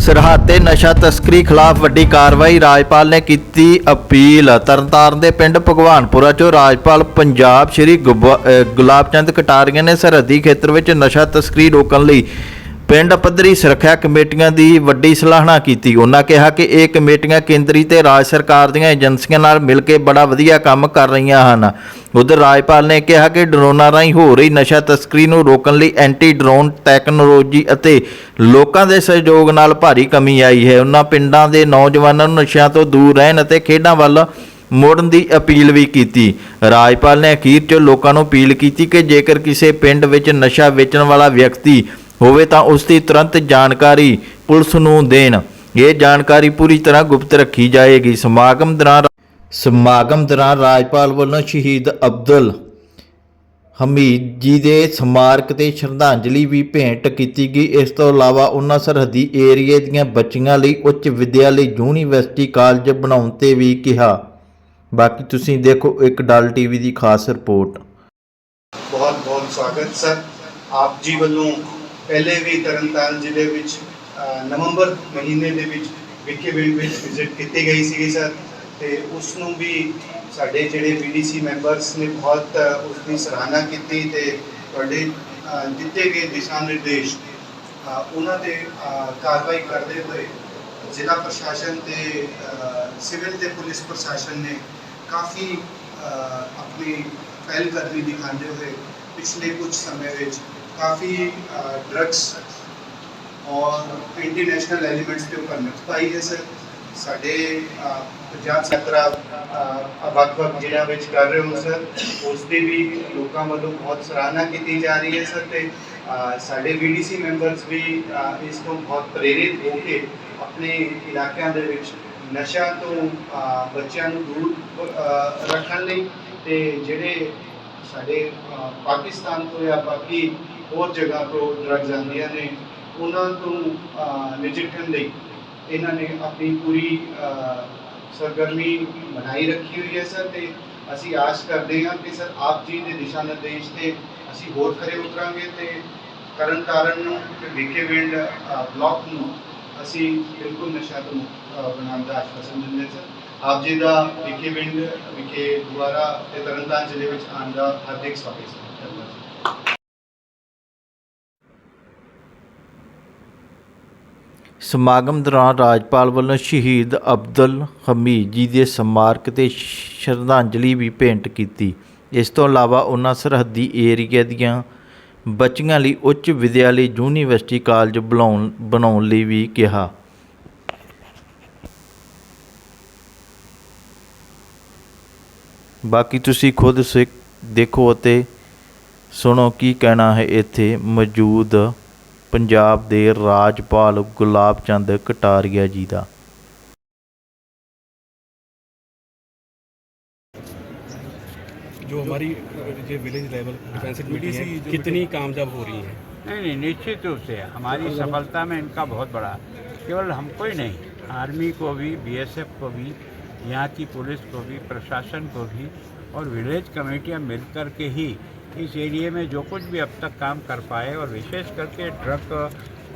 सरहद ते नशा तस्करी खिलाफ वड्डी कार्रवाई। राजपाल ने की अपील। तरनताਰਨ ਦੇ ਪਿੰਡ ਭਗਵਾਨਪੁਰਾ ਚੋਂ ਰਾਜਪਾਲ ਪੰਜਾਬ ਸ਼੍ਰੀ ਗੁਲਾਬ ਚੰਦ ਕਟਾਰੀਆ ਨੇ ਸਰਹੱਦੀ ਖੇਤਰ ਵਿੱਚ ਨਸ਼ਾ ਤਸਕਰੀ ਰੋਕਣ ਲਈ ਪਿੰਡ ਪੱਧਰੀ ਸੁਰੱਖਿਆ ਕਮੇਟੀਆਂ ਦੀ ਵੱਡੀ ਸਲਾਹਨਾ ਕੀਤੀ। ਉਹਨਾਂ ਕਿਹਾ ਕਿ ਇਹ ਕਮੇਟੀਆਂ ਕੇਂਦਰੀ ਤੇ ਰਾਜ ਸਰਕਾਰ ਦੀਆਂ ਏਜੰਸੀਆਂ ਨਾਲ ਮਿਲ ਕੇ ਬੜਾ ਵਧੀਆ ਕੰਮ ਕਰ ਰਹੀਆਂ ਹਨ। ਉਧਰ ਰਾਜਪਾਲ ਨੇ ਕਿਹਾ ਕਿ ਡਰੋਨਾਂ ਰਾਹੀਂ ਹੋ ਰਹੀ ਨਸ਼ਾ ਤਸਕਰੀ ਨੂੰ ਰੋਕਣ ਲਈ ਐਂਟੀ ਡਰੋਨ ਟੈਕਨੋਲੋਜੀ ਅਤੇ ਲੋਕਾਂ ਦੇ ਸਹਿਯੋਗ ਨਾਲ ਭਾਰੀ ਕਮੀ ਆਈ ਹੈ। ਉਹਨਾਂ ਪਿੰਡਾਂ ਦੇ ਨੌਜਵਾਨਾਂ ਨੂੰ ਨਸ਼ਿਆਂ ਤੋਂ ਦੂਰ ਰਹਿਣ ਅਤੇ ਖੇਡਾਂ ਵੱਲ ਮੁੜਨ ਦੀ ਅਪੀਲ ਵੀ ਕੀਤੀ। ਰਾਜਪਾਲ ਨੇ ਅਖੀਰ 'ਚ ਲੋਕਾਂ ਨੂੰ ਅਪੀਲ ਕੀਤੀ ਕਿ ਜੇਕਰ ਕਿਸੇ ਪਿੰਡ ਵਿੱਚ ਨਸ਼ਾ ਵੇਚਣ ਵਾਲਾ ਵਿਅਕਤੀ ਹੋਵੇ ਤਾਂ ਉਸ ਦੀ ਤੁਰੰਤ ਜਾਣਕਾਰੀ ਪੁਲਿਸ ਨੂੰ ਦੇਣ। ਇਹ ਜਾਣਕਾਰੀ ਪੂਰੀ ਤਰ੍ਹਾਂ ਗੁਪਤ ਰੱਖੀ ਜਾਏਗੀ। ਸਮਾਗਮ ਦੌਰਾਨ ਰਾਜਪਾਲ ਵੱਲੋਂ ਸ਼ਹੀਦ ਅਬਦੁਲ ਹਮੀਦ ਜੀ ਦੇ ਸਮਾਰਕ ਤੇ ਸ਼ਰਧਾਂਜਲੀ ਵੀ ਭੇਂਟ ਕੀਤੀ ਗਈ। ਇਸ ਤੋਂ ਇਲਾਵਾ ਉਹਨਾਂ ਸਰਹੱਦੀ ਏਰੀਏ ਦੀਆਂ ਬੱਚੀਆਂ ਲਈ ਉੱਚ ਵਿੱਦਿਆ ਲਈ ਯੂਨੀਵਰਸਿਟੀ ਕਾਲਜ ਬਣਾਉਣ ਤੇ ਵੀ ਕਿਹਾ। ਬਾਕੀ ਤੁਸੀਂ ਦੇਖੋ ਇੱਕ ਡਲ ਟੀਵੀ ਦੀ ਖਾਸ ਰਿਪੋर्ट। बहुत बहुत स्वागत सर। आप जी ਵੱਲੋਂ ਪਹਿਲੇ ਵੀ ਤਰਨਤਾਰਨ ਜ਼ਿਲ੍ਹੇ ਵਿੱਚ ਨਵੰਬਰ ਮਹੀਨੇ ਦੇ ਵਿੱਚ ਵਿਖੇ-ਵਿੰਡ ਵਿੱਚ ਵਿਜ਼ਿਟ ਕੀਤੀ ਗਈ ਸੀ ਸਰ, ਤੇ ਉਸ ਨੂੰ ਵੀ ਸਾਡੇ ਜਿਹੜੇ BDC ਮੈਂਬਰਸ ਨੇ ਬਹੁਤ ਉਸ ਦੀ ਸਰਾਹਨਾ ਕੀਤੀ ਤੇ ਤੁਹਾਡੇ ਦਿੱਤੇ ਗਏ ਦਿਸ਼ਾ ਨਿਰਦੇਸ਼ ਉਹਨਾਂ ਦੇ ਕਾਰਵਾਈ ਕਰਦੇ ਹੋਏ ਜ਼ਿਲ੍ਹਾ ਪ੍ਰਸ਼ਾਸਨ ਤੇ ਸਿਵਲ ਤੇ ਪੁਲਿਸ ਪ੍ਰਸ਼ਾਸਨ ਨੇ ਕਾਫੀ ਆਪਣੀ ਪਹਿਲ ਕਦਮੀ ਦਿਖਾਉਂਦੇ ਹੋਏ ਪਿਛਲੇ ਕੁਝ ਸਮੇਂ ਵਿੱਚ ਕਾਫੀ ड्रग्स और इंटरनेशनल एलिमेंट्स के ऊपर नज़र पाई है सर। साढ़े पंजाब यात्रा ਵੱਖ-ਵੱਖ ਜ਼ਿਲ੍ਹਿਆਂ ਵਿੱਚ ਕਰ ਰਹੇ ਹੋ ਸਰ, ਉਸ ਦੀ ਵੀ ਲੋਕਾਂ ਵੱਲੋਂ ਬਹੁਤ ਸਰਾਹਨਾ ਕੀਤੀ ਜਾ ਰਹੀ ਹੈ ਸਰ। ਤੇ ਸਾਡੇ BDC ਮੈਂਬਰਸ ਵੀ ਇਸ ਤੋਂ ਬਹੁਤ ਪ੍ਰੇਰਿਤ ਹੋ ਕੇ ਆਪਣੇ ਇਲਾਕਿਆਂ ਦੇ ਵਿੱਚ ਨਸ਼ਾ ਤੋਂ ਬੱਚਿਆਂ ਨੂੰ ਦੂਰ ਰੱਖਣ ਲਈ ਤੇ ਜਿਹੜੇ ਸਾਡੇ ਪਾਕਿਸਤਾਨ ਤੋਂ ਜਾਂ ਬਾਕੀ ਹੋਰ ਜਗ੍ਹਾ ਤੋਂ ਡਰੱਗਸ ਆਉਂਦੀਆਂ ਨੇ ਉਹਨਾਂ ਤੋਂ ਨਜਿੱਠਣ ਲਈ ਇਹਨਾਂ ਨੇ ਆਪਣੀ ਪੂਰੀ ਸਰਗਰਮੀ ਬਣਾਈ ਰੱਖੀ ਹੋਈ ਹੈ ਸਰ। ਤੇ ਅਸੀਂ ਆਸ ਕਰਦੇ ਹਾਂ ਕਿ ਸਰ ਆਪ ਜੀ ਦੇ ਦਿਸ਼ਾ ਨਿਰਦੇਸ਼ ਤੇ ਅਸੀਂ ਹੋਰ ਖਰੇ ਉਤਰਾਂਗੇ ਤੇ ਤਰਨਤਾਰਨ ਨੂੰ ਤੇ ਵਿਖੇ-ਵਿੰਡ ਬਲਾਕ ਨੂੰ ਅਸੀਂ ਬਿਲਕੁਲ ਨਸ਼ਾ ਤੋਂ ਮੁਕਤ ਬਣਾਉਣ ਦਾ ਆਸ਼ਵਾਸਨ ਦਿੰਦੇ ਸਰ। ਆਪ ਜੀ ਦਾ ਵਿਖੇ-ਵਿੰਡ ਵਿਖੇ ਦੁਆਰਾ ਤੇ ਤਰਨਤਾਰਨ ਜ਼ਿਲ੍ਹੇ ਵਿੱਚ ਆਉਣ ਦਾ ਹਾਰਦਿਕ ਸਵਾਗਤ ਸਰ। ਸਮਾਗਮ ਦੌਰਾਨ ਰਾਜਪਾਲ ਵੱਲੋਂ ਸ਼ਹੀਦ ਅਬਦੁਲ ਹਮੀਦ ਜੀ ਦੇ ਸਮਾਰਕ ਤੇ ਸ਼ਰਧਾਂਜਲੀ ਵੀ ਭੇਂਟ ਕੀਤੀ। ਇਸ ਤੋਂ ਇਲਾਵਾ ਉਹਨਾਂ ਸਰਹੱਦੀ ਏਰੀਆ ਦੀਆਂ ਬੱਚੀਆਂ ਲਈ ਉੱਚ ਵਿੱਦਿਆ ਲਈ ਯੂਨੀਵਰਸਿਟੀ ਕਾਲਜ ਬਣਾਉਣ ਲਈ ਵੀ ਕਿਹਾ। ਬਾਕੀ ਤੁਸੀਂ ਖੁਦ ਦੇਖੋ ਅਤੇ ਸੁਣੋ ਕੀ ਕਹਿਣਾ ਹੈ ਇੱਥੇ ਮੌਜੂਦ पंजाब दे राजपाल गुलाब चंद कटारिया जी का। जो हमारी जो विलेज लेवल डिफेंस मीटिंग है कितनी कामयाब हो रही है? नहीं, निश्चित रूप से हमारी सफलता में इनका बहुत बड़ा, केवल हमको ही नहीं, आर्मी को भी, BSF को भी, यहाँ की पुलिस को भी, प्रशासन को भी और विलेज कमेटियाँ मिलकर के ही इस एरिए में जो कुछ भी अब तक काम कर पाए और विशेष करके ड्रग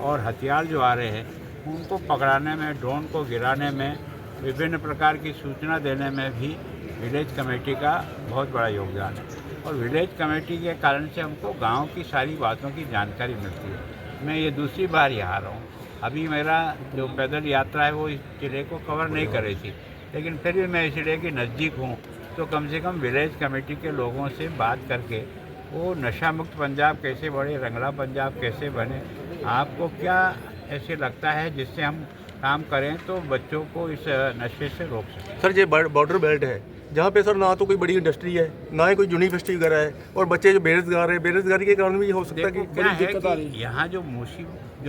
और हथियार जो आ रहे हैं उनको पकड़ाने में, ड्रोन को गिराने में, विभिन्न प्रकार की सूचना देने में भी विलेज कमेटी का बहुत बड़ा योगदान है। और विलेज कमेटी के कारण से हमको गांव की सारी बातों की जानकारी मिलती है। मैं ये दूसरी बार यहाँ रहा हूँ। अभी मेरा जो पैदल यात्रा है वो इस जिले को कवर नहीं कर रही थी, लेकिन फिर भी मैं इस जिले के नज़दीक हूँ तो कम से कम विलेज कमेटी के लोगों से बात करके वो नशा मुक्त पंजाब कैसे बढ़े, रंगला पंजाब कैसे बने, आपको क्या ऐसे लगता है जिससे हम काम करें तो बच्चों को इस नशे से रोक सकें। सर ये बॉर्डर बेल्ट है जहाँ पे सर ना तो कोई बड़ी इंडस्ट्री है ना ही कोई यूनिवर्सिटी वगैरह है और बच्चे जो बेरोजगार है, बेरोजगारी के कारण भी हो सकता है कि क्या है कि यहाँ जो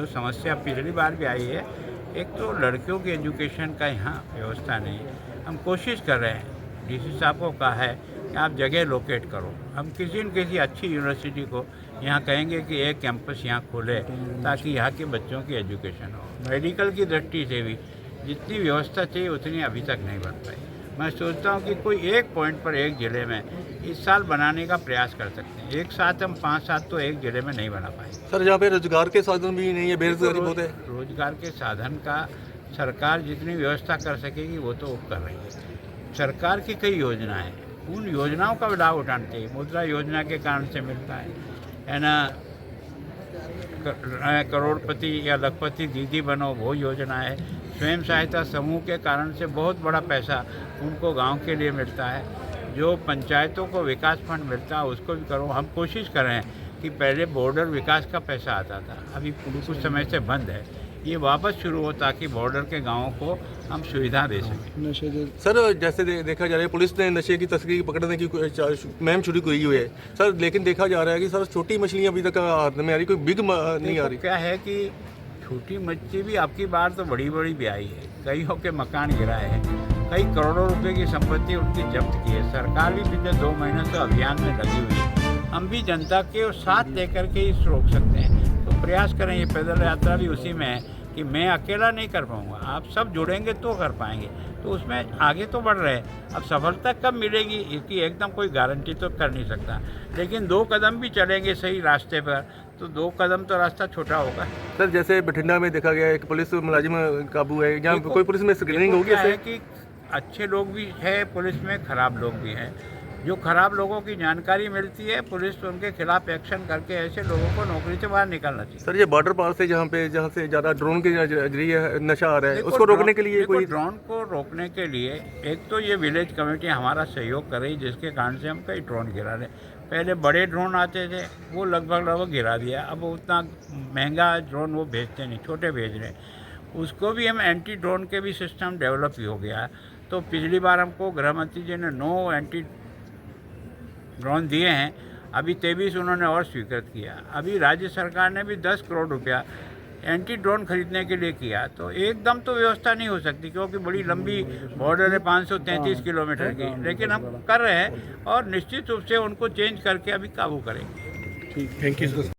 समस्या पिछली बार भी आई है, एक तो लड़कियों की एजुकेशन का यहाँ व्यवस्था नहीं है। हम कोशिश कर रहे हैं, DC साहब को कहा है कि आप जगह लोकेट करो। हम किसी न किसी अच्छी यूनिवर्सिटी को यहाँ कहेंगे कि एक कैंपस यहाँ खोले ताकि यहाँ के बच्चों की एजुकेशन हो। मेडिकल की दृष्टि से भी जितनी व्यवस्था चाहिए उतनी अभी तक नहीं बन पाई। मैं सोचता हूँ कि कोई एक पॉइंट पर एक ज़िले में इस साल बनाने का प्रयास कर सकते हैं। एक साथ हम 5-7 तो एक ज़िले में नहीं बना पाएंगे। सर जहाँ पे रोजगार के साधन भी नहीं है, बेरोजगारी बहुत है। रोजगार के साधन का सरकार जितनी व्यवस्था कर सकेगी वो तो वो कर रही है। सरकार की कई योजनाएं हैं, उन योजनाओं का लाभ उठाना चाहिए। मुद्रा योजना के कारण से मिलता है ना, करोड़पति या लखपति दीदी बनो वो योजना है। स्वयं सहायता समूह के कारण से बहुत बड़ा पैसा उनको गांव के लिए मिलता है। जो पंचायतों को विकास फंड मिलता है उसको भी करो। हम कोशिश कर रहे हैं कि पहले बॉर्डर विकास का पैसा आता था, अभी कुछ समय से बंद है, ये वापस शुरू हो ताकि बॉर्डर के गांवों को हम सुविधा दे सकें। सर जैसे देखा जा रहा है पुलिस ने नशे की तस्करी पकड़ने की मुहिम शुरू की हुई है सर, लेकिन देखा जा रहा है कि सर छोटी मछलियाँ अभी तक हाथ में आ रही, कोई बिग नहीं आ रही। क्या है कि छोटी मच्छी भी आपकी बार तो बड़ी बड़ी भी आई है, कईयों के मकान गिराए हैं, कई करोड़ों रुपए की संपत्ति उनकी जब्त की है। सरकार भी पिछले 2 महीनों से अभियान में लगी हुई है। हम भी जनता के साथ लेकर के इस रोक सकते हैं, तो प्रयास करें। ये पैदल यात्रा भी उसी में है कि मैं अकेला नहीं कर पाऊँगा, आप सब जुड़ेंगे तो कर पाएंगे, तो उसमें आगे तो बढ़ रहे हैं। अब सफलता कब मिलेगी इसकी एकदम कोई गारंटी तो कर नहीं सकता, लेकिन 2 कदम भी चलेंगे सही रास्ते पर तो 2 कदम तो रास्ता छोटा होगा। सर जैसे बठिंडा में देखा गया एक पुलिस मुलाजिम काबू है, यहाँ कोई पुलिस में स्क्रीनिंग होगी क्या है ऐसे? कि अच्छे लोग भी है पुलिस में, खराब लोग भी हैं। जो खराब लोगों की जानकारी मिलती है पुलिस तो उनके खिलाफ एक्शन करके ऐसे लोगों को नौकरी से बाहर निकालना चाहिए। सर ये बॉर्डर पार से जहाँ से ज़्यादा ड्रोन के जरिए नशा आ रहा है, उसको रोकने के लिए कोई ड्रोन को रोकने के लिए एक तो ये विलेज कमेटी हमारा सहयोग कर रही, जिसके कारण से हम कई ड्रोन गिरा रहे। पहले बड़े ड्रोन आते थे वो लगभग गिरा दिया, अब उतना महंगा ड्रोन वो भेजते नहीं, छोटे भेज रहे हैं। उसको भी हम एंटी ड्रोन के भी सिस्टम डेवलप ही हो गया है। तो पिछली बार हमको गृह मंत्री जी ने 9 एंटी ड्रोन दिए हैं, अभी 23 उन्होंने और स्वीकृत किया। अभी राज्य सरकार ने भी 10 करोड़ रुपया एंटी ड्रोन खरीदने के लिए किया। तो एकदम तो व्यवस्था नहीं हो सकती क्योंकि बड़ी लंबी बॉर्डर है 533 किलोमीटर की, लेकिन हम कर रहे हैं और निश्चित रूप से उनको चेंज करके अभी काबू करेंगे। Thank you sir.